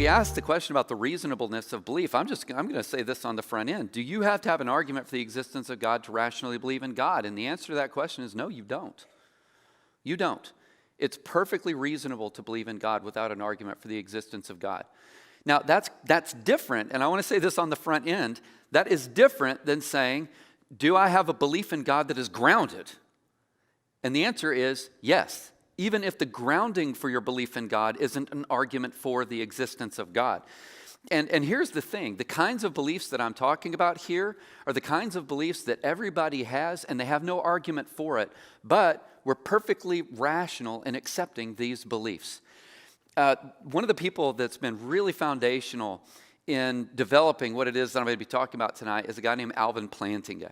we ask the question about the reasonableness of belief, I'm going to say this on the front end. Do you have to have an argument for the existence of God to rationally believe in God? And the answer to that question is no, you don't. You don't. It's perfectly reasonable to believe in God without an argument for the existence of God. Now, that's different, and I want to say this on the front end. That is different than saying, do I have a belief in God that is grounded? And the answer is yes, even if the grounding for your belief in God isn't an argument for the existence of God. And here's the thing. The kinds of beliefs that I'm talking about here are the kinds of beliefs that everybody has, and they have no argument for it, but we're perfectly rational in accepting these beliefs. One of the people that's been really foundational in developing what it is that I'm going to be talking about tonight is a guy named Alvin Plantinga.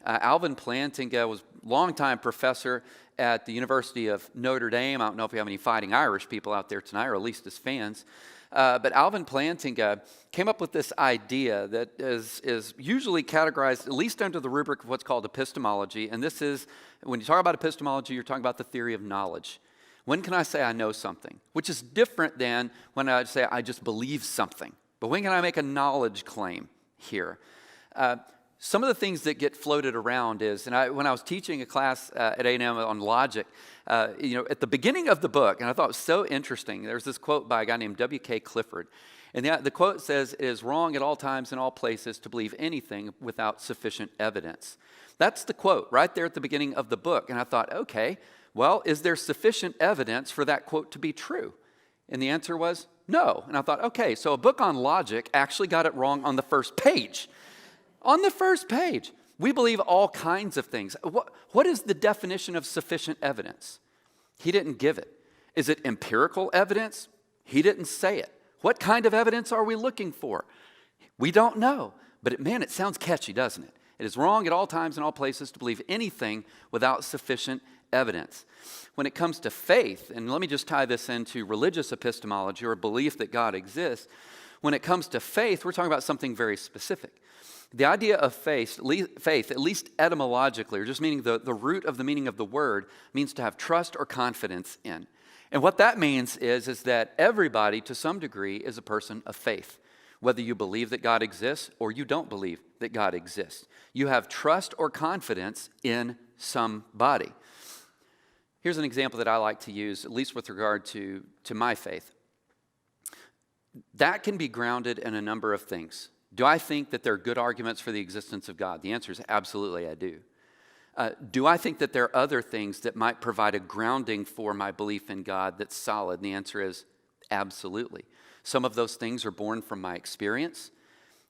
Alvin Plantinga was a longtime professor at the University of Notre Dame. I don't know if we have any Fighting Irish people out there tonight, or at least as fans. But Alvin Plantinga came up with this idea that is usually categorized, at least under the rubric of what's called epistemology. And this is, when you talk about epistemology, you're talking about the theory of knowledge. When can I say I know something? Which is different than when I say I just believe something. But when can I make a knowledge claim here? Some of the things that get floated around is, and when I was teaching a class at A&M on logic, at the beginning of the book, and I thought it was so interesting, there's this quote by a guy named W.K. Clifford. And the quote says, "It is wrong at all times and all places to believe anything without sufficient evidence." That's the quote right there at the beginning of the book. And I thought, okay, well, is there sufficient evidence for that quote to be true? And the answer was no. And I thought, okay, so a book on logic actually got it wrong on the first page. On the first page, we believe all kinds of things. What is the definition of sufficient evidence? He didn't give it. Is it empirical evidence? He didn't say it. What kind of evidence are we looking for? We don't know. But it sounds catchy, doesn't it? It is wrong at all times and all places to believe anything without sufficient evidence. When it comes to faith, and let me just tie this into religious epistemology or a belief that God exists, when it comes to faith, we're talking about something very specific. The idea of faith, at least etymologically, or just meaning the root of the meaning of the word, means to have trust or confidence in. And what that means is that everybody, to some degree, is a person of faith. Whether you believe that God exists or you don't believe that God exists. You have trust or confidence in somebody. Here's an example that I like to use, at least with regard to my faith. That can be grounded in a number of things. Do I think that there are good arguments for the existence of God? The answer is absolutely I do. Do I think that there are other things that might provide a grounding for my belief in God that's solid? And the answer is absolutely. Some of those things are born from my experience,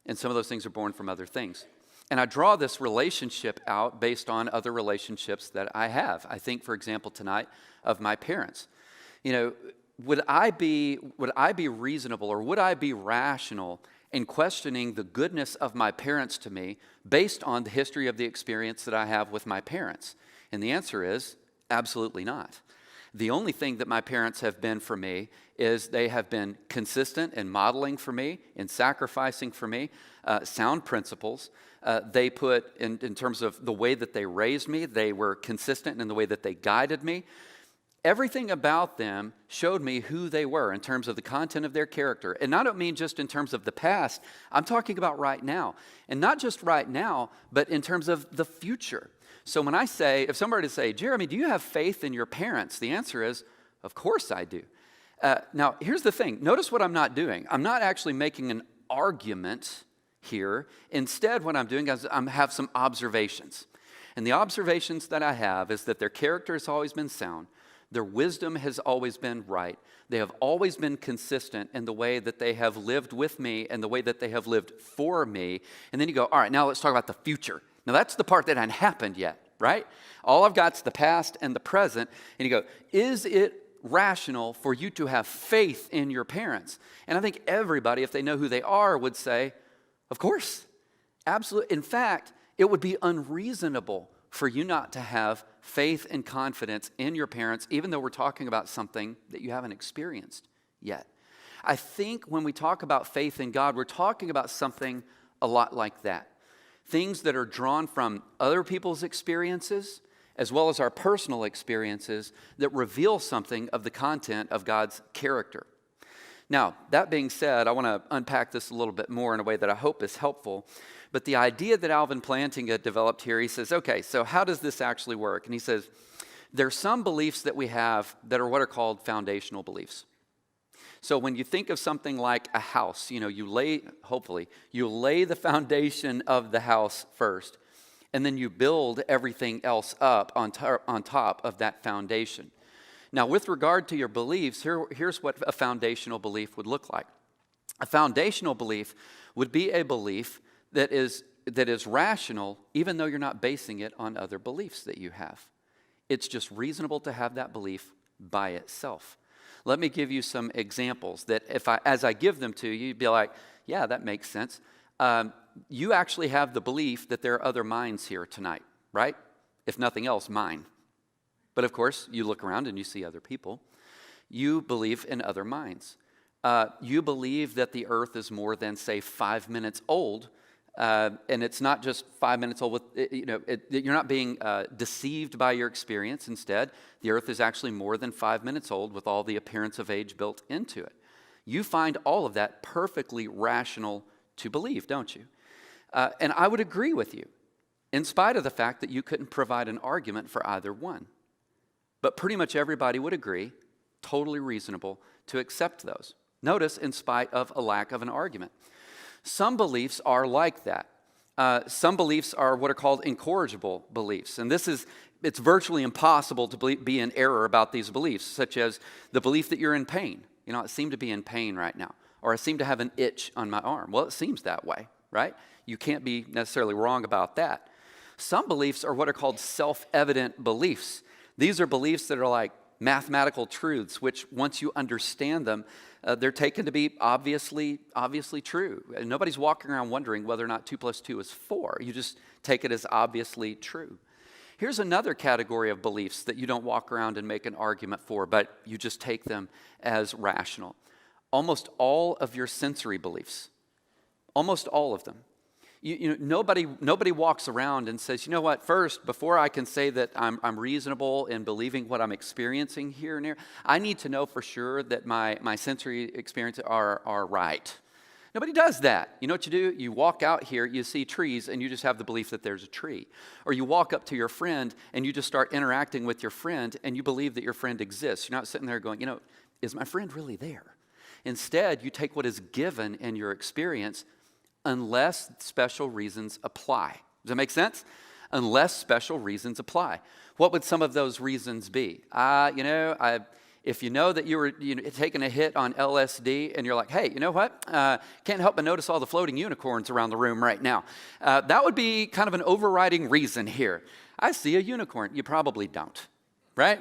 and some of those things are born from other things. And I draw this relationship out based on other relationships that I have. I think, for example, tonight of my parents. Would I be reasonable, or would I be rational in questioning the goodness of my parents to me based on the history of the experience that I have with my parents? And the answer is absolutely not. The only thing that my parents have been for me is they have been consistent in modeling for me, in sacrificing for me, sound principles. They put, in terms of the way that they raised me, they were consistent in the way that they guided me. Everything about them showed me who they were in terms of the content of their character. And I don't mean just in terms of the past. I'm talking about right now. And not just right now, but in terms of the future. So when I say, if somebody were to say, Jeremy, do you have faith in your parents? The answer is, of course I do. Now, here's the thing. Notice what I'm not doing. I'm not actually making an argument here. Instead, what I'm doing is I have some observations. And the observations that I have is that their character has always been sound. Their wisdom has always been right. They have always been consistent in the way that they have lived with me and the way that they have lived for me. And then you go, all right, now let's talk about the future. Now that's the part that hasn't happened yet, right? All I've got is the past and the present. And you go, is it rational for you to have faith in your parents? And I think everybody, if they know who they are, would say, of course, absolutely. In fact, it would be unreasonable for you not to have faith and confidence in your parents, even though we're talking about something that you haven't experienced yet. I think when we talk about faith in God, we're talking about something a lot like that. Things that are drawn from other people's experiences, as well as our personal experiences, that reveal something of the content of God's character. Now, that being said, I want to unpack this a little bit more in a way that I hope is helpful. But the idea that Alvin Plantinga developed here, he says, okay, so how does this actually work? And he says, there's some beliefs that we have that are what are called foundational beliefs. So when you think of something like a house, you lay the foundation of the house first, and then you build everything else up on top of that foundation. Now, with regard to your beliefs, here's what a foundational belief would look like. A foundational belief would be a belief that is rational, even though you're not basing it on other beliefs that you have. It's just reasonable to have that belief by itself. Let me give you some examples that as I give them to you, you'd be like, yeah, that makes sense. You actually have the belief that there are other minds here tonight, right? If nothing else, mine. But of course, you look around and you see other people. You believe in other minds. You believe that the earth is more than, say, 5 minutes old. And it's not just 5 minutes old. You're not being deceived by your experience. Instead, the earth is actually more than 5 minutes old with all the appearance of age built into it. You find all of that perfectly rational to believe, don't you? And I would agree with you, in spite of the fact that you couldn't provide an argument for either one. But pretty much everybody would agree, totally reasonable, to accept those. Notice, in spite of a lack of an argument. Some beliefs are like that. Some beliefs are what are called incorrigible beliefs. And it's virtually impossible to be in error about these beliefs, such as the belief that you're in pain. I seem to be in pain right now. Or I seem to have an itch on my arm. Well, it seems that way, right? You can't be necessarily wrong about that. Some beliefs are what are called self-evident beliefs. These are beliefs that are like mathematical truths, which once you understand them, they're taken to be obviously true. Nobody's walking around wondering whether or not 2 + 2 is 4. You just take it as obviously true. Here's another category of beliefs that you don't walk around and make an argument for, but you just take them as rational. Almost all of your sensory beliefs, almost all of them. Nobody walks around and says, you know what, first, before I can say that I'm reasonable in believing what I'm experiencing here and there, I need to know for sure that my sensory experiences are right. Nobody does that. You know what you do? You walk out here, you see trees, and you just have the belief that there's a tree. Or you walk up to your friend, and you just start interacting with your friend, and you believe that your friend exists. You're not sitting there going, is my friend really there? Instead, you take what is given in your experience unless special reasons apply. Does that make sense? Unless special reasons apply. What would some of those reasons be? If you know that you were taking a hit on LSD and you're like, hey, you know what? Can't help but notice all the floating unicorns around the room right now. That would be kind of an overriding reason here. I see a unicorn. You probably don't, right?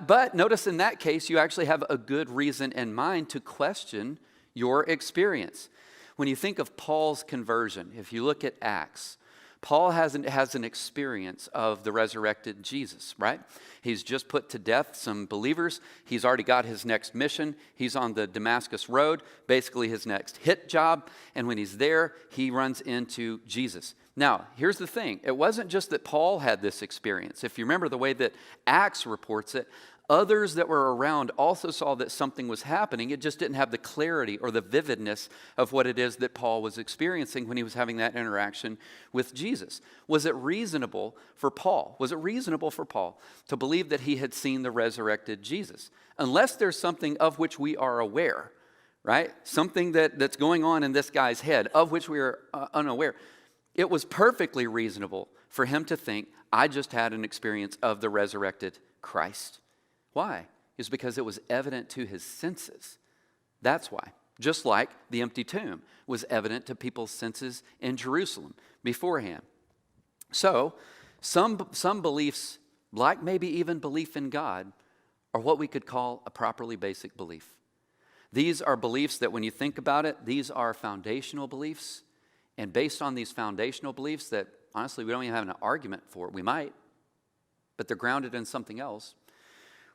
But notice in that case, you actually have a good reason in mind to question your experience. When you think of Paul's conversion, if you look at Acts, Paul has an experience of the resurrected Jesus, right? He's just put to death some believers. He's already got his next mission. He's on the Damascus Road, basically his next hit job. And when he's there, he runs into Jesus. Now, here's the thing. It wasn't just that Paul had this experience. If you remember the way that Acts reports it, others that were around also saw that something was happening. It just didn't have the clarity or the vividness of what it is that Paul was experiencing when he was having that interaction with Jesus. Was it reasonable for Paul? Was it reasonable for Paul to believe that he had seen the resurrected Jesus? Unless there's something of which we are aware, right? Something that's going on in this guy's head of which we are unaware. It was perfectly reasonable for him to think, I just had an experience of the resurrected Christ. Why? It's because it was evident to his senses. That's why. Just like the empty tomb was evident to people's senses in Jerusalem beforehand. So, some beliefs, like maybe even belief in God, are what we could call a properly basic belief. These are beliefs that when you think about it, these are foundational beliefs. And based on these foundational beliefs that, honestly, we don't even have an argument for, we might, but they're grounded in something else.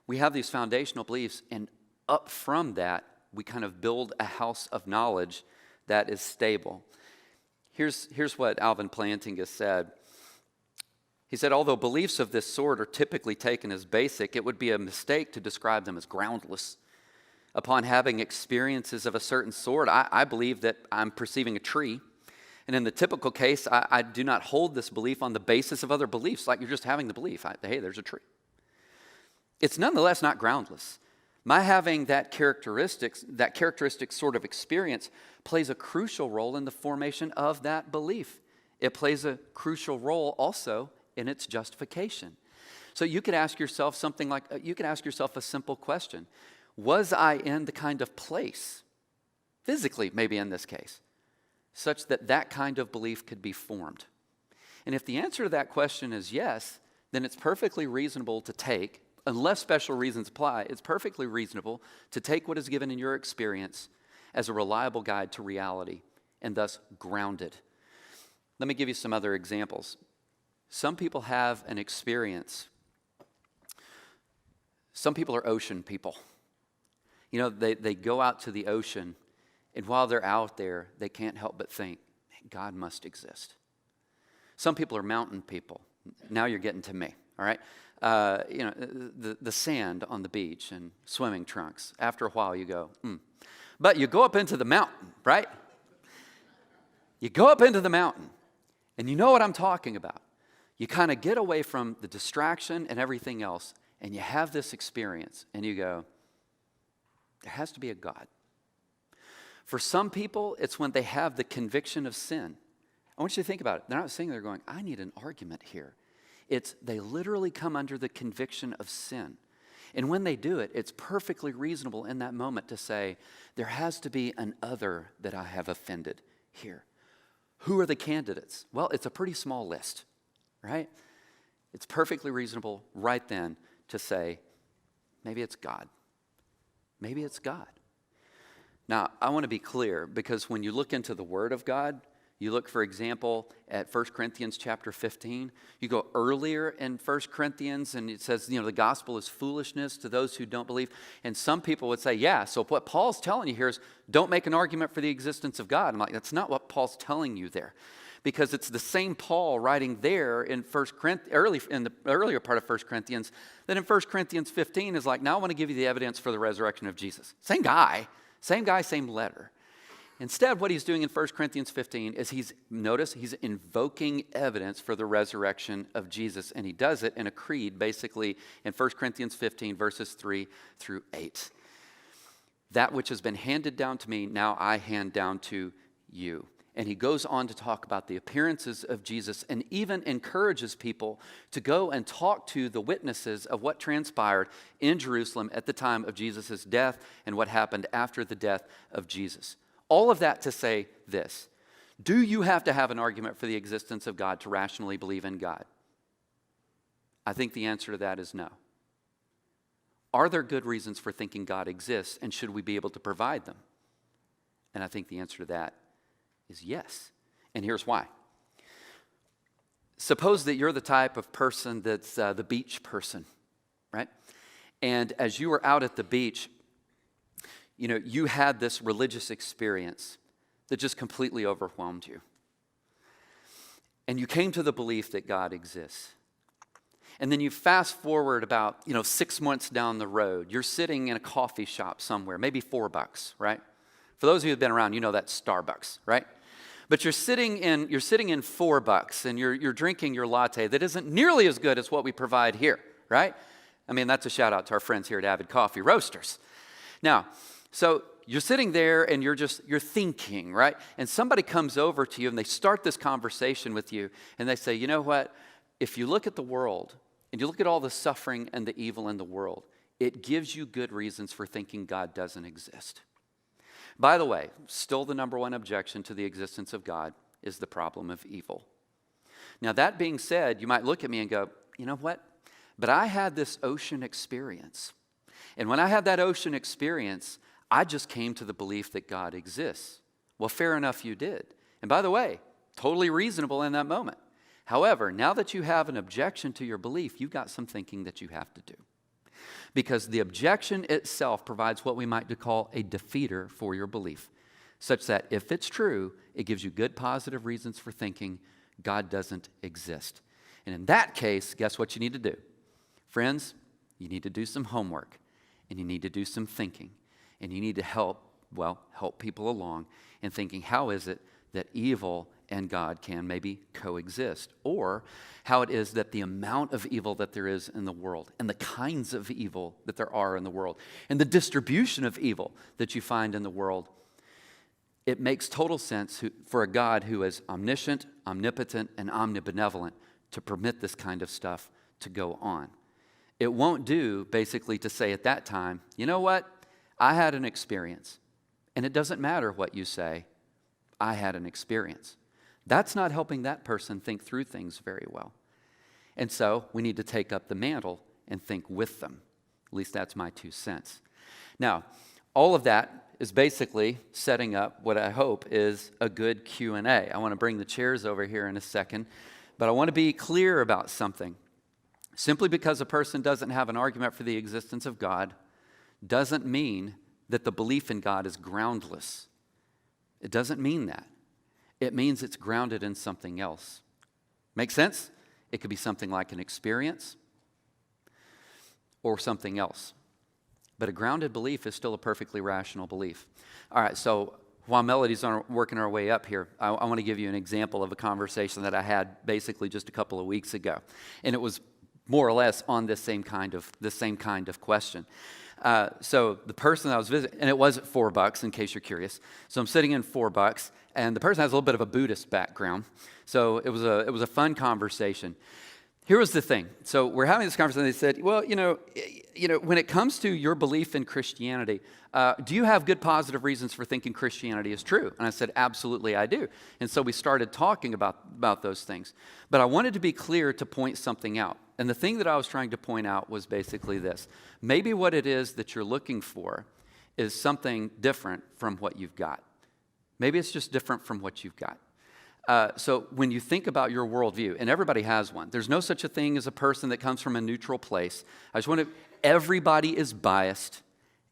We have these foundational beliefs, and up from that, we kind of build a house of knowledge that is stable. Here's what Alvin Plantinga said. He said, although beliefs of this sort are typically taken as basic, it would be a mistake to describe them as groundless. Upon having experiences of a certain sort, I believe that I'm perceiving a tree. And in the typical case, I do not hold this belief on the basis of other beliefs, like you're just having the belief, hey, there's a tree. It's nonetheless not groundless. My having that characteristic sort of experience plays a crucial role in the formation of that belief. It plays a crucial role also in its justification. So you could ask yourself a simple question. Was I in the kind of place, physically maybe in this case, such that that kind of belief could be formed? And if the answer to that question is yes, then it's perfectly reasonable to take, unless special reasons apply, it's perfectly reasonable to take what is given in your experience as a reliable guide to reality and thus grounded. Let me give you some other examples. Some people have an experience. Some people are ocean people. You know, they go out to the ocean, and while they're out there, they can't help but think, God must exist. Some people are mountain people. Now you're getting to me, all right? The sand on the beach and swimming trunks. After a while, you go, But you go up into the mountain, right? You go up into the mountain, and you know what I'm talking about. You kind of get away from the distraction and everything else, and you have this experience, and you go, there has to be a God. For some people, it's when they have the conviction of sin. I want you to think about it. They're not sitting there going, I need an argument here. It's they literally come under the conviction of sin. And when they do it, it's perfectly reasonable in that moment to say, there has to be an other that I have offended here. Who are the candidates? Well, it's a pretty small list, right? It's perfectly reasonable right then to say, maybe it's God. Maybe it's God. Now, I want to be clear, because when you look into the Word of God, you look, for example, at 1 Corinthians chapter 15. You go earlier in 1 Corinthians, and it says, the gospel is foolishness to those who don't believe. And some people would say, yeah, so what Paul's telling you here is don't make an argument for the existence of God. I'm like, that's not what Paul's telling you there. Because it's the same Paul writing there in the earlier part of 1 Corinthians that in 1 Corinthians 15 is like, now I want to give you the evidence for the resurrection of Jesus. Same guy, same letter. Instead, what he's doing in 1 Corinthians 15 is he's invoking evidence for the resurrection of Jesus, and he does it in a creed, basically, in 1 Corinthians 15, verses 3 through 8. That which has been handed down to me, now I hand down to you. And he goes on to talk about the appearances of Jesus and even encourages people to go and talk to the witnesses of what transpired in Jerusalem at the time of Jesus' death and what happened after the death of Jesus. All of that to say this: do you have to have an argument for the existence of God to rationally believe in God? I think the answer to that is no. Are there good reasons for thinking God exists, and should we be able to provide them? And I think the answer to that is yes. And here's why. Suppose that you're the type of person that's the beach person, right? And as you were out at the beach, you had this religious experience that just completely overwhelmed you. And you came to the belief that God exists. And then you fast forward about, 6 months down the road. You're sitting in a coffee shop somewhere, maybe $4, right? For those of you who've been around, you know that's Starbucks, right? But you're sitting in $4 and you're drinking your latte that isn't nearly as good as what we provide here, right? I mean, that's a shout out to our friends here at Avid Coffee Roasters. Now, so you're sitting there and you're thinking, right? And somebody comes over to you and they start this conversation with you and they say, you know what? If you look at the world and you look at all the suffering and the evil in the world, it gives you good reasons for thinking God doesn't exist. By the way, still the number one objection to the existence of God is the problem of evil. Now, that being said, you might look at me and go, you know what? But I had this ocean experience. And when I had that ocean experience, I just came to the belief that God exists. Well, fair enough, you did. And by the way, totally reasonable in that moment. However, now that you have an objection to your belief, you've got some thinking that you have to do. Because the objection itself provides what we might call a defeater for your belief, such that if it's true, it gives you good positive reasons for thinking God doesn't exist. And in that case, guess what you need to do? Friends, you need to do some homework, and you need to do some thinking. And you need to help people along in thinking, how is it that evil and God can maybe coexist? Or how it is that the amount of evil that there is in the world, and the kinds of evil that there are in the world, and the distribution of evil that you find in the world, it makes total sense for a God who is omniscient, omnipotent, and omnibenevolent to permit this kind of stuff to go on. It won't do, basically, to say at that time, you know what? I had an experience. And it doesn't matter what you say, I had an experience. That's not helping that person think through things very well. And so we need to take up the mantle and think with them. At least that's my 2 cents. Now, all of that is basically setting up what I hope is a good Q&A. I want to bring the chairs over here in a second, but I want to be clear about something. Simply because a person doesn't have an argument for the existence of God doesn't mean that the belief in God is groundless. It doesn't mean that. It means it's grounded in something else. Make sense? It could be something like an experience or something else. But a grounded belief is still a perfectly rational belief. All right, so while Melody's working our way up here, I want to give you an example of a conversation that I had basically just a couple of weeks ago. And it was more or less on this same kind of question. So the person I was visiting, and it was at $4, in case you're curious. So I'm sitting in $4, and the person has a little bit of a Buddhist background. So it was a fun conversation. Here was the thing. So we're having this conversation. They said, well, when it comes to your belief in Christianity, do you have good positive reasons for thinking Christianity is true? And I said, absolutely, I do. And so we started talking about those things. But I wanted to be clear to point something out. And the thing that I was trying to point out was basically this. Maybe what it is that you're looking for is something different from what you've got. Maybe it's just different from what you've got. So when you think about your worldview, and everybody has one, there's no such a thing as a person that comes from a neutral place. Everybody is biased.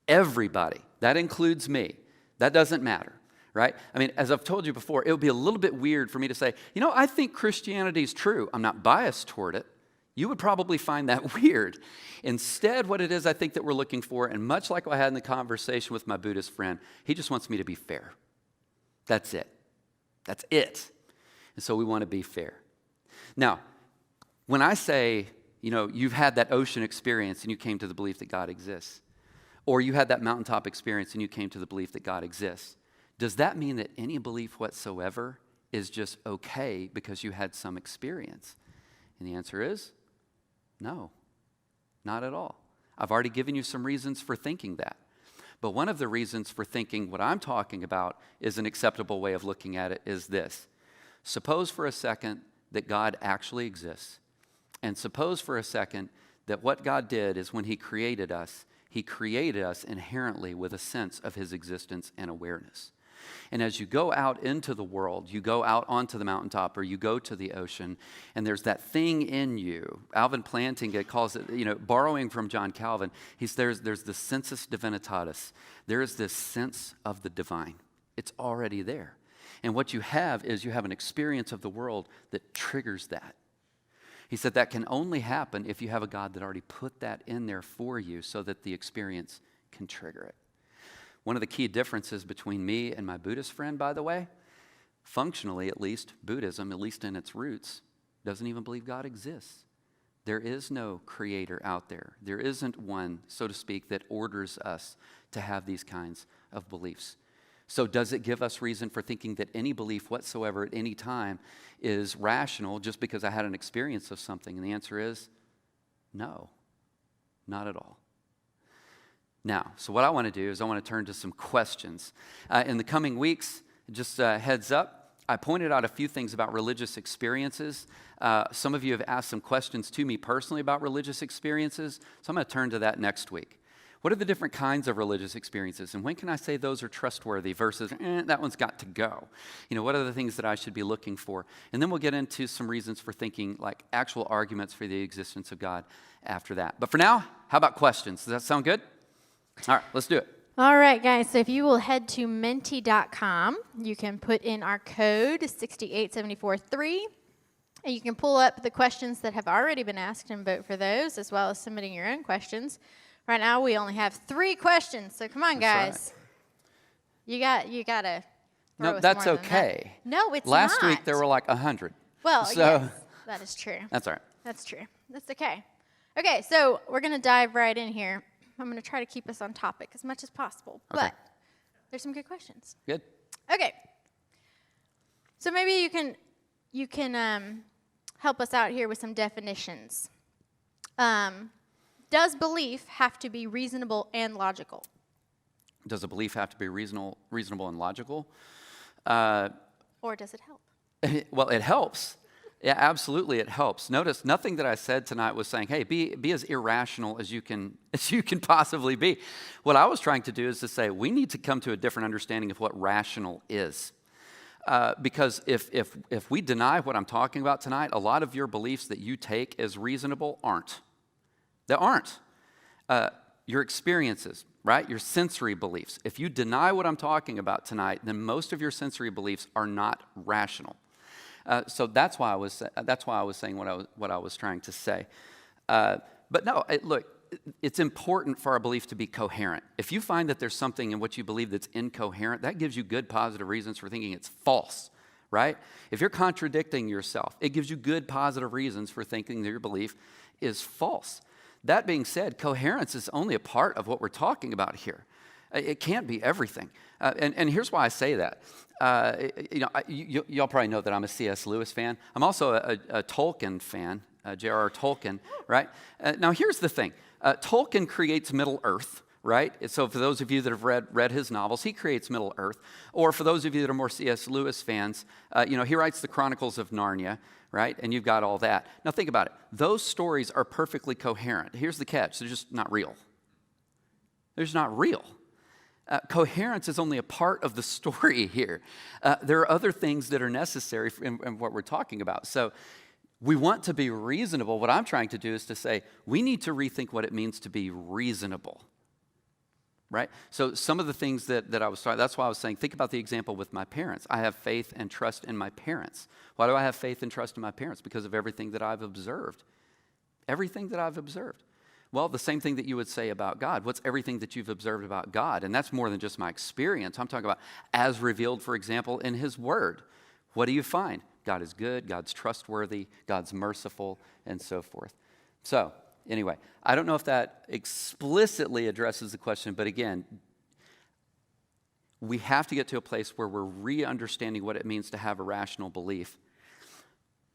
Everybody. That includes me. That doesn't matter, right? I mean, as I've told you before, it would be a little bit weird for me to say, I think Christianity is true. I'm not biased toward it. You would probably find that weird. Instead, what it is I think that we're looking for, and much like I had in the conversation with my Buddhist friend, he just wants me to be fair. That's it. That's it. And so we want to be fair. Now, when I say, you've had that ocean experience and you came to the belief that God exists, or you had that mountaintop experience and you came to the belief that God exists, does that mean that any belief whatsoever is just okay because you had some experience? And the answer is no, not at all. I've already given you some reasons for thinking that. But one of the reasons for thinking what I'm talking about is an acceptable way of looking at it is this. Suppose for a second that God actually exists. And suppose for a second that what God did is when He created us inherently with a sense of His existence and awareness. And as you go out into the world, you go out onto the mountaintop or you go to the ocean, and there's that thing in you. Alvin Plantinga calls it, borrowing from John Calvin, there's the sensus divinitatis. There is this sense of the divine. It's already there. And what you have is you have an experience of the world that triggers that. He said that can only happen if you have a God that already put that in there for you so that the experience can trigger it. One of the key differences between me and my Buddhist friend, by the way, functionally at least, Buddhism, at least in its roots, doesn't even believe God exists. There is no creator out there. There isn't one, so to speak, that orders us to have these kinds of beliefs. So does it give us reason for thinking that any belief whatsoever at any time is rational just because I had an experience of something? And the answer is no, not at all. Now, so what I want to do is I want to turn to some questions. In the coming weeks, just heads up, I pointed out a few things about religious experiences. Some of you have asked some questions to me personally about religious experiences, so I'm going to turn to that next week. What are the different kinds of religious experiences, and when can I say those are trustworthy versus, that one's got to go? What are the things that I should be looking for? And then we'll get into some reasons for thinking, like actual arguments for the existence of God after that. But for now, how about questions? Does that sound good? All right, let's do it. All right, guys, so if you will head to menti.com, you can put in our code 68743, and you can pull up the questions that have already been asked and vote for those, as well as submitting your own questions. Right now, we only have 3 questions, so come on, That's guys. You got to. No, that's okay. No, it's Last not. week there were like 100. Well, so yes, that is true. That's all right. That's true. That's okay. Okay, so we're going to dive right in here. I'm going to try to keep us on topic as much as possible, Okay. but there's some good questions. Good. Okay. So maybe you can help us out here with some definitions. Does belief have to be reasonable and logical? Does a belief have to be reasonable and logical? Or does it help? Well, it helps. Yeah, absolutely, it helps. Notice nothing that I said tonight was saying, "Hey, be as irrational as you can possibly be." What I was trying to do is to say we need to come to a different understanding of what rational is. Because if we deny what I'm talking about tonight, a lot of your beliefs that you take as reasonable aren't. They aren't. Your experiences, right? Your sensory beliefs. If you deny what I'm talking about tonight, then most of your sensory beliefs are not rational. So that's why I was saying what I was trying to say. But no, look, it's important for our belief to be coherent. If you find that there's something in what you believe that's incoherent, that gives you good positive reasons for thinking it's false, right? If you're contradicting yourself, it gives you good positive reasons for thinking that your belief is false. That being said, coherence is only a part of what we're talking about here. It can't be everything. And here's why I say that. Y'all probably know that I'm a C.S. Lewis fan. I'm also a Tolkien fan, J.R.R. Tolkien, right? Now, here's the thing. Tolkien creates Middle-earth, right? So for those of you that have read his novels, he creates Middle-earth. Or for those of you that are more C.S. Lewis fans, he writes the Chronicles of Narnia, right? And you've got all that. Now, think about it. Those stories are perfectly coherent. Here's the catch. They're just not real. They're just not real. Coherence is only a part of the story here. There are other things that are necessary in what we're talking about. So we want to be reasonable. What I'm trying to do is to say we need to rethink what it means to be reasonable, right? So some of the things that I was talking, that's why I was saying, think about the example with my parents. I have faith and trust in my parents. Why do I have faith and trust in my parents? Because of everything that I've observed. Everything that I've observed. Well, the same thing that you would say about God. What's everything that you've observed about God? And that's more than just my experience. I'm talking about as revealed, for example, in His Word. What do you find? God is good, God's trustworthy, God's merciful, and so forth. So, anyway, I don't know if that explicitly addresses the question, but again, we have to get to a place where we're re-understanding what it means to have a rational belief.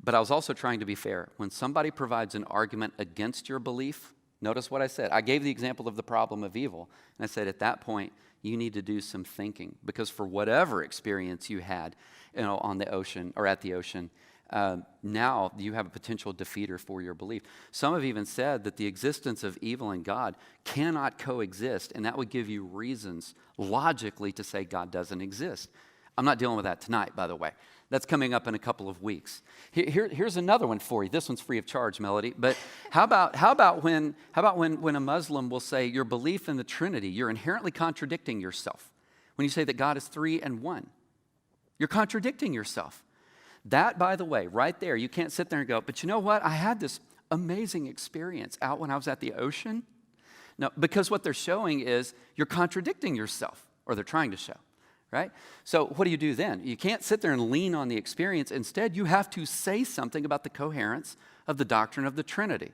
But I was also trying to be fair. When somebody provides an argument against your belief, notice what I said. I gave the example of the problem of evil. And I said, at that point, you need to do some thinking. Because for whatever experience you had on the ocean or at the ocean, now you have a potential defeater for your belief. Some have even said that the existence of evil and God cannot coexist. And that would give you reasons logically to say God doesn't exist. I'm not dealing with that tonight, by the way. That's coming up in a couple of weeks. Here's another one for you. This one's free of charge, Melody. But how about when a Muslim will say your belief in the Trinity, you're inherently contradicting yourself. When you say that God is 3 and 1, you're contradicting yourself. That, by the way, right there, you can't sit there and go, but you know what? I had this amazing experience out when I was at the ocean. No, because what they're showing is you're contradicting yourself, or they're trying to show. Right? So what do you do then? You can't sit there and lean on the experience. Instead, you have to say something about the coherence of the doctrine of the Trinity,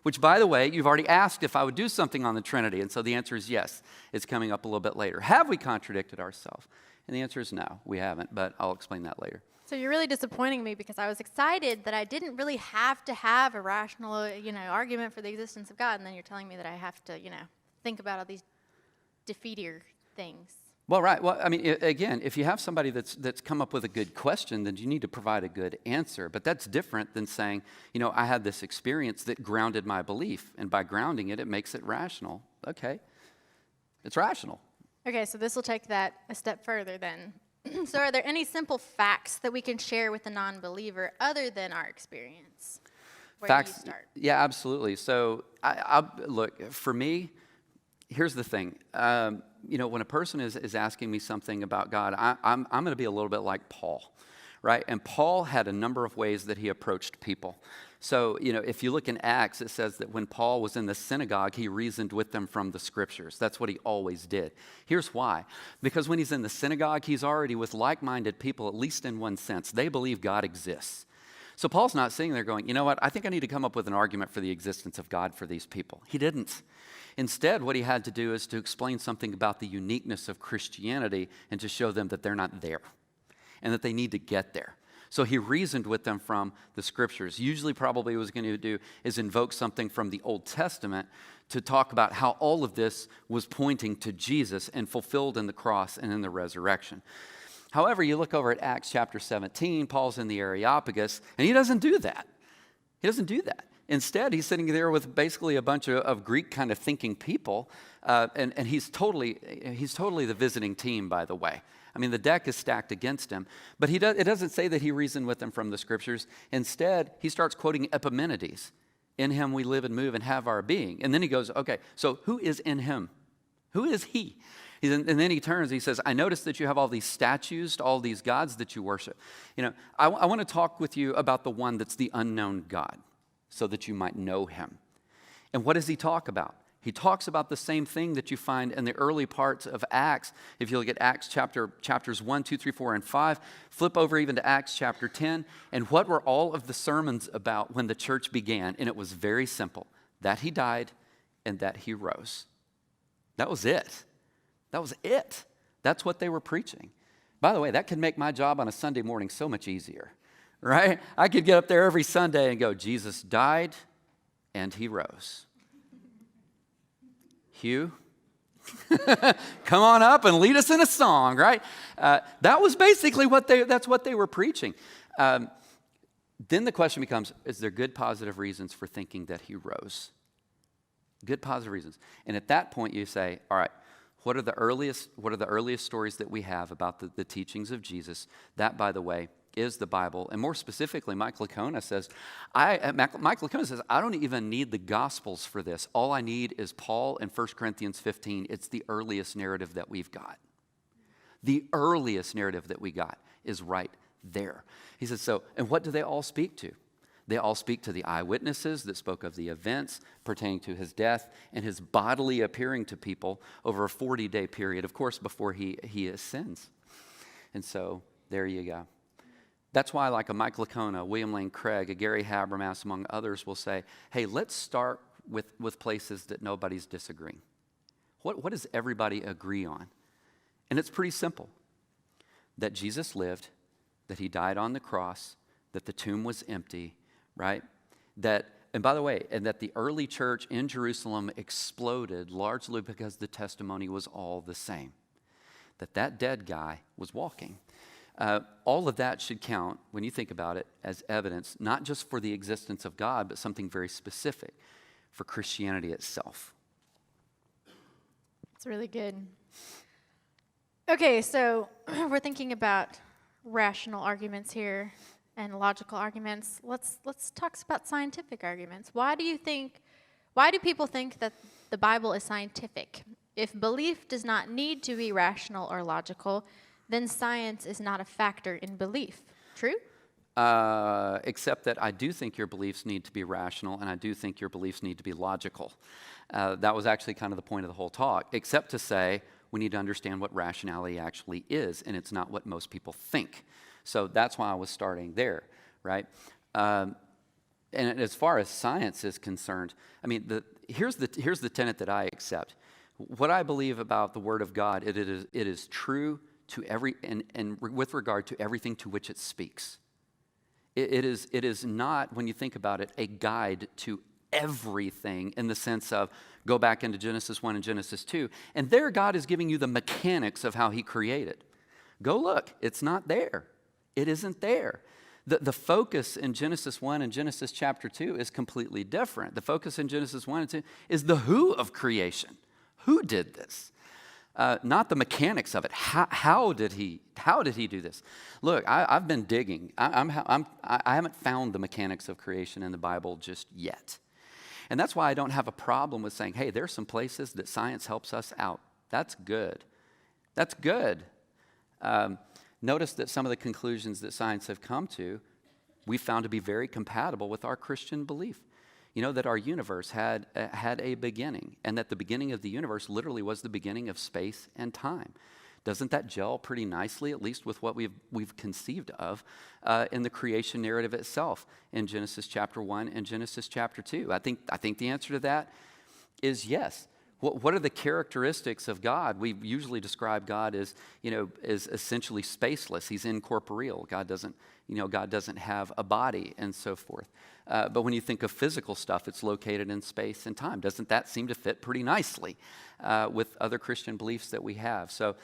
which, by the way, you've already asked if I would do something on the Trinity, and so the answer is yes. It's coming up a little bit later. Have we contradicted ourselves? And the answer is no, we haven't, but I'll explain that later. So you're really disappointing me because I was excited that I didn't really have to have a rational, argument for the existence of God, and then you're telling me that I have to, think about all these defeater things. Well, right. Well, I mean, again, if you have somebody that's come up with a good question, then you need to provide a good answer. But that's different than saying, I had this experience that grounded my belief. And by grounding it, it makes it rational. Okay. It's rational. Okay, so this will take that a step further then. So are there any simple facts that we can share with a non-believer other than our experience? Facts, do you start? Yeah, absolutely. So, look, for me, here's the thing. When a person is asking me something about God, I'm going to be a little bit like Paul, right? And Paul had a number of ways that he approached people. So, if you look in Acts, it says that when Paul was in the synagogue, he reasoned with them from the scriptures. That's what he always did. Here's why. Because when he's in the synagogue, he's already with like-minded people, at least in one sense. They believe God exists. So Paul's not sitting there going, you know what, I think I need to come up with an argument for the existence of God for these people. He didn't. Instead, what he had to do is to explain something about the uniqueness of Christianity and to show them that they're not there and that they need to get there. So he reasoned with them from the scriptures. Usually probably what he was going to do is invoke something from the Old Testament to talk about how all of this was pointing to Jesus and fulfilled in the cross and in the resurrection. However, you look over at Acts chapter 17, Paul's in the Areopagus, and he doesn't do that. He doesn't do that. Instead, he's sitting there with basically a bunch of Greek kind of thinking people, and he's totally the visiting team, by the way. I mean, the deck is stacked against him, but it doesn't say that he reasoned with them from the scriptures. Instead, he starts quoting Epimenides. In him we live and move and have our being. And then he goes, okay, so who is in him? Who is he? And then he turns, he says, I notice that you have all these statues, all these gods that you worship. I want to talk with you about the one that's the unknown God, so that you might know him. And what does he talk about? He talks about the same thing that you find in the early parts of Acts. If you look at Acts chapters 1, 2, 3, 4, and 5, flip over even to Acts chapter 10, and what were all of the sermons about when the church began? And it was very simple, that he died and that he rose. That was it. That was it. That's what they were preaching. By the way, that could make my job on a Sunday morning so much easier, right? I could get up there every Sunday and go, Jesus died and he rose. Hugh, come on up and lead us in a song, right? That was basically that's what they were preaching. Then the question becomes, is there good positive reasons for thinking that he rose? Good positive reasons. And at that point you say, all right, what are the earliest stories that we have about the teachings of Jesus? That, by the way, is the Bible. And more specifically, Mike Licona says, I don't even need the Gospels for this. All I need is Paul in 1 Corinthians 15. It's the earliest narrative that we've got. The earliest narrative that we got is right there. He says, and what do they all speak to? They all speak to the eyewitnesses that spoke of the events pertaining to his death and his bodily appearing to people over a 40-day period, of course, before he ascends. And so there you go. That's why like a Mike Licona, William Lane Craig, a Gary Habermas, among others, will say, hey, let's start with places that nobody's disagreeing. What does everybody agree on? And it's pretty simple. That Jesus lived, that he died on the cross, that the tomb was empty, right? And by the way, and that the early church in Jerusalem exploded largely because the testimony was all the same. That dead guy was walking. All of that should count, when you think about it, as evidence, not just for the existence of God, but something very specific for Christianity itself. It's really good. Okay, so we're thinking about rational arguments here and logical arguments. Let's talk about scientific arguments. Why do people think that the Bible is scientific? If belief does not need to be rational or logical, then science is not a factor in belief. True? Except that I do think your beliefs need to be rational, and I do think your beliefs need to be logical. That was actually kind of the point of the whole talk, except to say we need to understand what rationality actually is, and it's not what most people think. So that's why I was starting there, right? And as far as science is concerned, I mean, here's the tenet that I accept. What I believe about the Word of God, it is true to and with regard to everything to which it speaks. It is not, when you think about it, a guide to everything in the sense of go back into Genesis 1 and Genesis 2, and there God is giving you the mechanics of how he created. Go look, it's not there. It isn't there. The focus in Genesis 1 and Genesis chapter 2 is completely different. The focus in Genesis 1 and 2 is the who of creation. Who did this? Not the mechanics of it. How did he do this? Look, I've been digging. I haven't found the mechanics of creation in the Bible just yet. And that's why I don't have a problem with saying, hey, there's some places that science helps us out. That's good. That's good. Notice that some of the conclusions that science have come to we found to be very compatible with our Christian belief. You know, that our universe had a beginning, and that the beginning of the universe literally was the beginning of space and time. Doesn't that gel pretty nicely, at least with what we've conceived of in the creation narrative itself in Genesis chapter 1 and Genesis chapter 2? I think the answer to that is yes. What are the characteristics of God? We usually describe God as, as essentially spaceless. He's incorporeal. God doesn't have a body and so forth. But when you think of physical stuff, it's located in space and time. Doesn't that seem to fit pretty nicely with other Christian beliefs that we have? So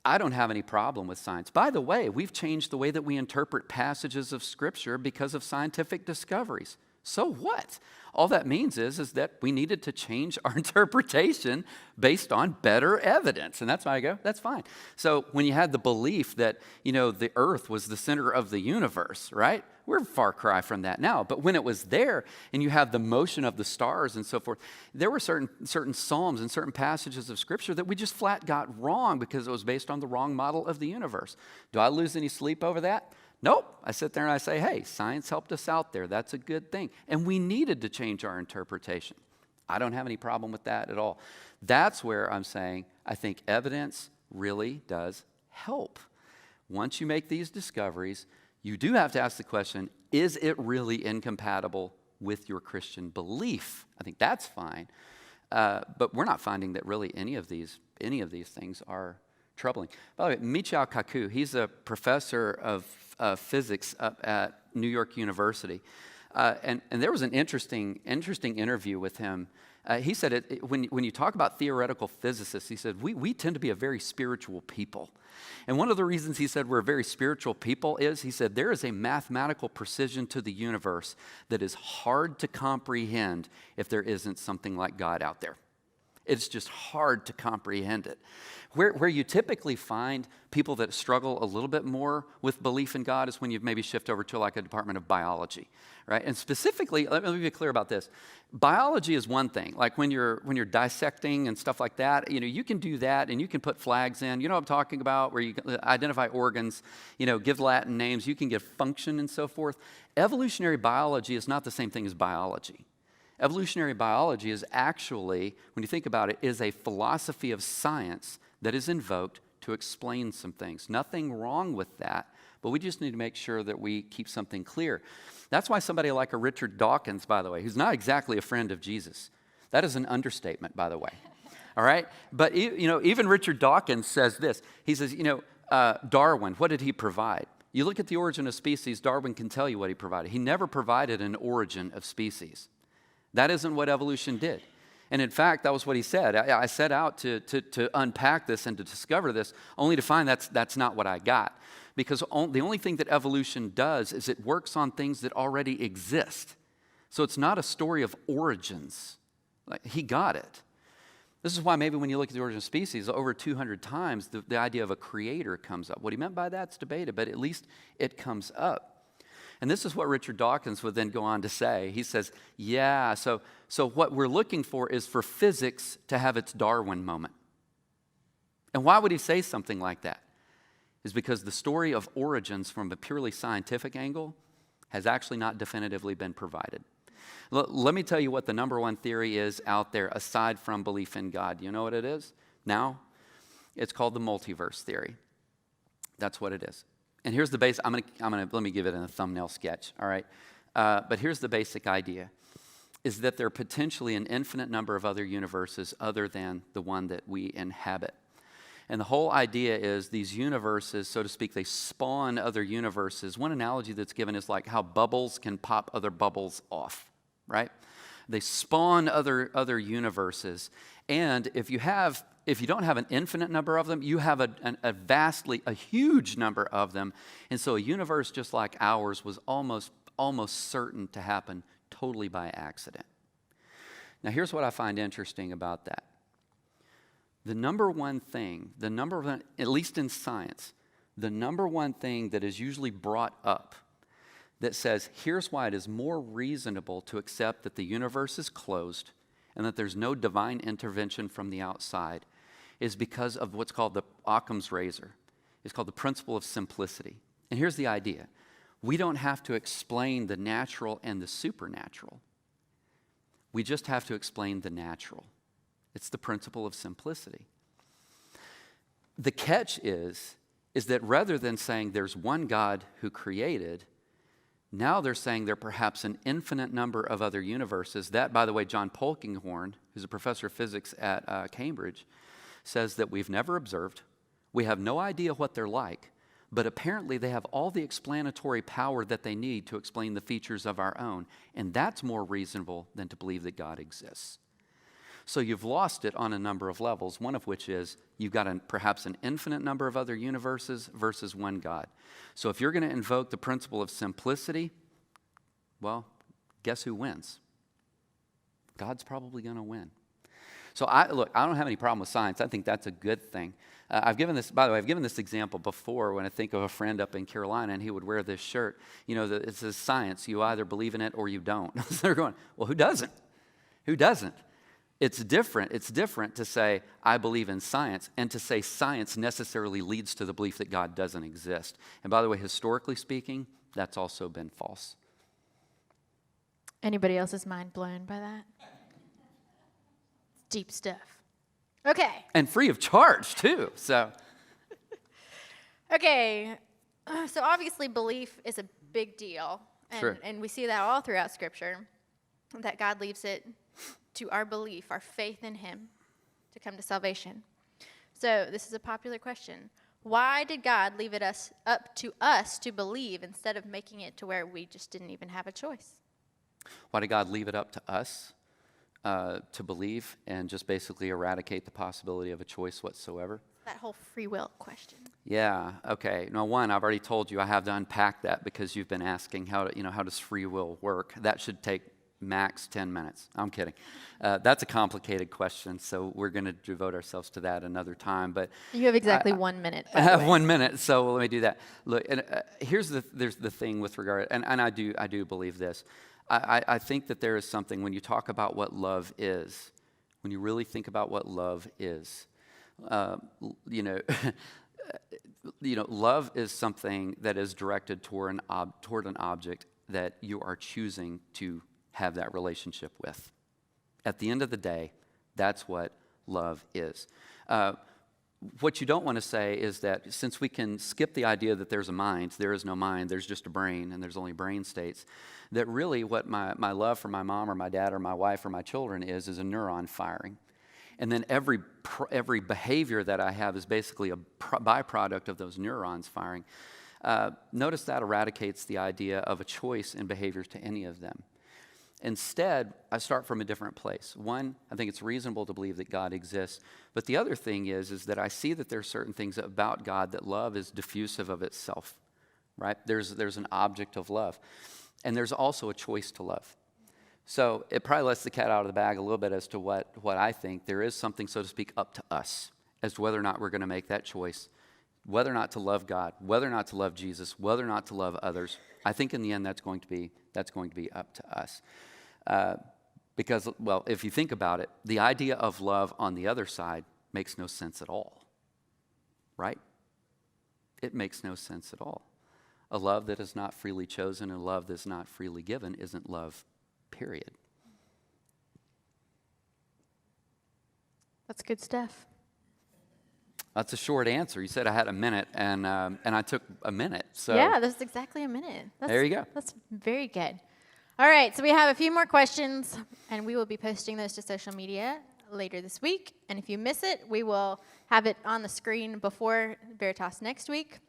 I don't have any problem with science. By the way, we've changed the way that we interpret passages of Scripture because of scientific discoveries. So what? All that means is that we needed to change our interpretation based on better evidence. And that's why I go, that's fine. So when you had the belief that, the earth was the center of the universe, right? We're a far cry from that now. But when it was there and you have the motion of the stars and so forth, there were certain psalms and certain passages of Scripture that we just flat got wrong because it was based on the wrong model of the universe. Do I lose any sleep over that? Nope. I sit there and I say, hey, science helped us out there. That's a good thing. And we needed to change our interpretation. I don't have any problem with that at all. That's where I'm saying I think evidence really does help. Once you make these discoveries, you do have to ask the question, is it really incompatible with your Christian belief? I think that's fine. But we're not finding that really any of these things are troubling. By the way, Michio Kaku, he's a professor of physics up at New York University. And there was an interesting interview with him. He said, when you talk about theoretical physicists, he said, we tend to be a very spiritual people. And one of the reasons he said we're a very spiritual people is, he said, there is a mathematical precision to the universe that is hard to comprehend if there isn't something like God out there. It's just hard to comprehend it. Where you typically find people that struggle a little bit more with belief in God is when you maybe shift over to like a department of biology, right? And specifically, let me be clear about this. Biology is one thing. Like when you're dissecting and stuff like that, you can do that and you can put flags in. You know what I'm talking about? Where you identify organs, give Latin names. You can give function and so forth. Evolutionary biology is not the same thing as biology. Evolutionary biology is actually, when you think about it, is a philosophy of science that is invoked to explain some things. Nothing wrong with that, but we just need to make sure that we keep something clear. That's why somebody like a Richard Dawkins, by the way, who's not exactly a friend of Jesus, that is an understatement, by the way. All right? But, even Richard Dawkins says this. He says, Darwin, what did he provide? You look at the origin of species, Darwin can tell you what he provided. He never provided an origin of species. That isn't what evolution did. And in fact, that was what he said. I set out to unpack this and to discover this, only to find that's not what I got. Because the only thing that evolution does is it works on things that already exist. So it's not a story of origins. He got it. This is why maybe when you look at the origin of species, over 200 times, the idea of a creator comes up. What he meant by that's debated, but at least it comes up. And this is what Richard Dawkins would then go on to say. He says, so what we're looking for is for physics to have its Darwin moment. And why would he say something like that? Is because the story of origins from a purely scientific angle has actually not definitively been provided. Let me tell you what the number one theory is out there aside from belief in God. You know what it is? Now, it's called the multiverse theory. That's what it is. And here's the base. Let me give it in a thumbnail sketch. All right, but here's the basic idea: is that there are potentially an infinite number of other universes other than the one that we inhabit. And the whole idea is these universes, so to speak, they spawn other universes. One analogy that's given is like how bubbles can pop other bubbles off, right? They spawn other universes, and if you don't have an infinite number of them, you have a huge number of them. And so a universe just like ours was almost certain to happen totally by accident. Now here's what I find interesting about that. The number one thing, at least in science, the number one thing that is usually brought up that says, here's why it is more reasonable to accept that the universe is closed and that there's no divine intervention from the outside, is because of what's called the Occam's razor. It's called the principle of simplicity. And here's the idea. We don't have to explain the natural and the supernatural. We just have to explain the natural. It's the principle of simplicity. The catch is that rather than saying there's one God who created, now they're saying there are perhaps an infinite number of other universes. That, by the way, John Polkinghorne, who's a professor of physics at Cambridge, says that we've never observed. We have no idea what they're like, but apparently they have all the explanatory power that they need to explain the features of our own, and that's more reasonable than to believe that God exists. So you've lost it on a number of levels, one of which is you've got perhaps an infinite number of other universes versus one God. So if you're going to invoke the principle of simplicity, well, guess who wins? God's probably going to win. So I don't have any problem with science. I think that's a good thing. I've given this example before when I think of a friend up in Carolina, and he would wear this shirt. You know, it says science. You either believe in it or you don't. So they're going, well, who doesn't? Who doesn't? It's different. It's different to say, I believe in science, and to say science necessarily leads to the belief that God doesn't exist. And by the way, historically speaking, that's also been false. Anybody else's mind blown by that? Deep stuff. Okay. And free of charge, too. So, okay. So obviously belief is a big deal. And, sure. And we see that all throughout Scripture, that God leaves it to our belief, our faith in him, to come to salvation. So this is a popular question. Why did God leave it up to us to believe instead of making it to where we just didn't even have a choice? Why did God leave it up to us to believe and just basically eradicate the possibility of a choice whatsoever? That whole free will question. Yeah, okay. Now, one, I've already told you I have to unpack that because you've been asking how does free will work? That should take max 10 minutes. I'm kidding. That's a complicated question, so we're going to devote ourselves to that another time. But you have exactly 1 minute. I have 1 minute, so let me do that. Look, and here's the thing with regard, and I do believe this. I think that there is something when you talk about what love is, when you really think about what love is, love is something that is directed toward an object that you are choosing to have that relationship with. At the end of the day, that's what love is. What you don't want to say is that since we can skip the idea that there's a mind, there is no mind, there's just a brain, and there's only brain states, that really what my love for my mom or my dad or my wife or my children is a neuron firing. And then every behavior that I have is basically a byproduct of those neurons firing. Notice that eradicates the idea of a choice in behaviors to any of them. Instead, I start from a different place. One, I think it's reasonable to believe that God exists. But the other thing is that I see that there are certain things about God that love is diffusive of itself, right? There's an object of love. And there's also a choice to love. So it probably lets the cat out of the bag a little bit as to what I think. There is something, so to speak, up to us as to whether or not we're going to make that choice, whether or not to love God, whether or not to love Jesus, whether or not to love others. I think in the end that's going to be up to us. Because, well, if you think about it, the idea of love on the other side makes no sense at all, right? It makes no sense at all. A love that is not freely chosen and a love that's not freely given isn't love, period. That's good stuff. That's a short answer. You said I had a minute, and I took a minute. So yeah, that's exactly a minute. There you go. That's very good. All right, so we have a few more questions, and we will be posting those to social media later this week. And if you miss it, we will have it on the screen before Veritas next week.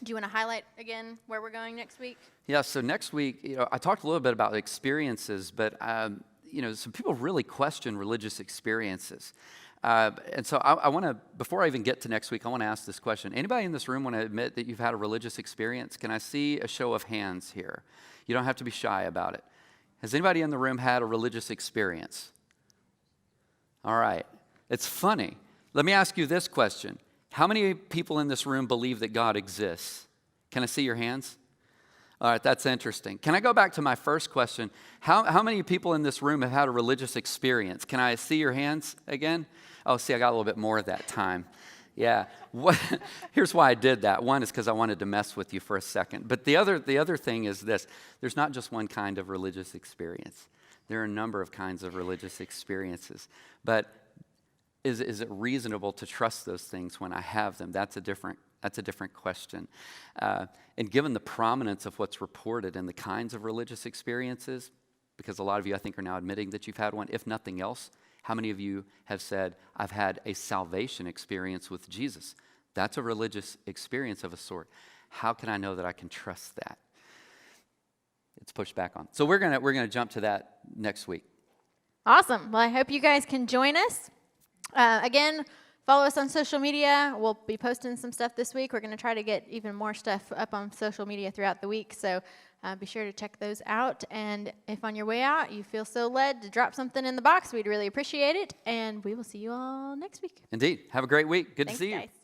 Do you want to highlight again where we're going next week? Yeah, so next week, I talked a little bit about experiences, but some people really question religious experiences. And so I want to, before I even get to next week, I want to ask this question. Anybody in this room want to admit that you've had a religious experience? Can I see a show of hands here? You don't have to be shy about it. Has anybody in the room had a religious experience? All right. It's funny. Let me ask you this question. How many people in this room believe that God exists? Can I see your hands? All right, that's interesting. Can I go back to my first question? How many people in this room have had a religious experience? Can I see your hands again? Oh, see, I got a little bit more that time. Yeah. Here's why I did that. One is because I wanted to mess with you for a second. But the other thing is this. There's not just one kind of religious experience. There are a number of kinds of religious experiences. But is it reasonable to trust those things when I have them? That's a different question. And given the prominence of what's reported in the kinds of religious experiences, because a lot of you, I think, are now admitting that you've had one, if nothing else, how many of you have said, I've had a salvation experience with Jesus? That's a religious experience of a sort. How can I know that I can trust that? It's pushed back on. So we're gonna jump to that next week. Awesome. Well, I hope you guys can join us. Again, follow us on social media. We'll be posting some stuff this week. We're going to try to get even more stuff up on social media throughout the week. So be sure to check those out. And if on your way out you feel so led to drop something in the box, we'd really appreciate it. And we will see you all next week. Indeed. Have a great week. Good Thanks, to see you. guys.